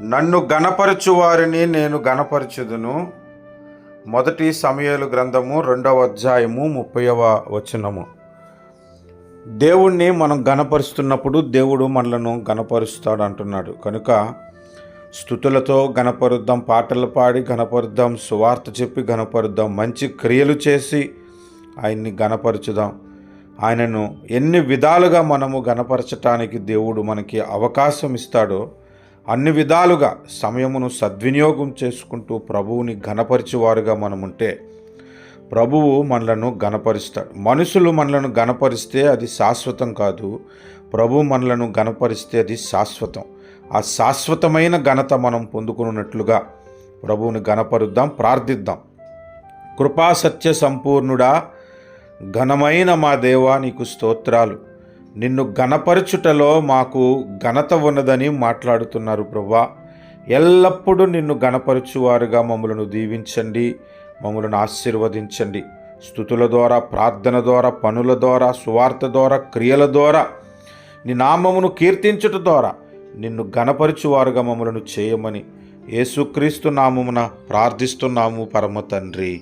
నన్ను గణపరచు వారిని నేను గణపరచుదును. మొదటి సమూయేలు గ్రంథము 2వ అధ్యాయము 30వ వచనము. దేవుణ్ణి మనం గణపరుస్తున్నప్పుడు దేవుడు మనలను గణపరుస్తాడు అంటున్నాడు. కనుక స్తుతులతో గణపరుద్దాం, పాటలు పాడి గణపరుద్దాం, సువార్త చెప్పి గణపరుద్దాం, మంచి క్రియలు చేసి ఆయన్ని గణపరచుదాం. ఆయనను ఎన్ని విధాలుగా మనము గణపరచటానికి దేవుడు మనకి అవకాశం ఇస్తాడో అన్ని విధాలుగా సమయమును సద్వినియోగం చేసుకుంటూ ప్రభువుని గణపరిచేవారుగా మనముంటే ప్రభువు మనలను గణపరుస్తాడు. మనుషులు మనలను గణపరిస్తే అది శాశ్వతం కాదు, ప్రభువు మనలను గణపరిస్తే అది శాశ్వతం. ఆ శాశ్వతమైన ఘనత మనం పొందుకున్నట్లుగా ప్రభువుని గణపరుద్దాం, ప్రార్థిద్దాం. కృపా సత్య సంపూర్ణుడా, ఘనమైన మా దేవా, నీకు స్తోత్రాలు. నిన్ను గణపరచుటలో మాకు ఘనత ఉన్నదని మాట్లాడుతున్నారు ప్రభువా. ఎల్లప్పుడూ నిన్ను గణపరచువారుగా మమ్మలను దీవించండి, మమ్మలను ఆశీర్వదించండి. స్తుతుల ద్వారా, ప్రార్థన ద్వారా, పనుల ద్వారా, సువార్త ద్వారా, క్రియల ద్వారా, నీ నామమును కీర్తించుట ద్వారా నిన్ను గణపరచువారుగా మమ్మలను చేయమని యేసుక్రీస్తు నామమున ప్రార్థిస్తున్నాము పరమ తండ్రి.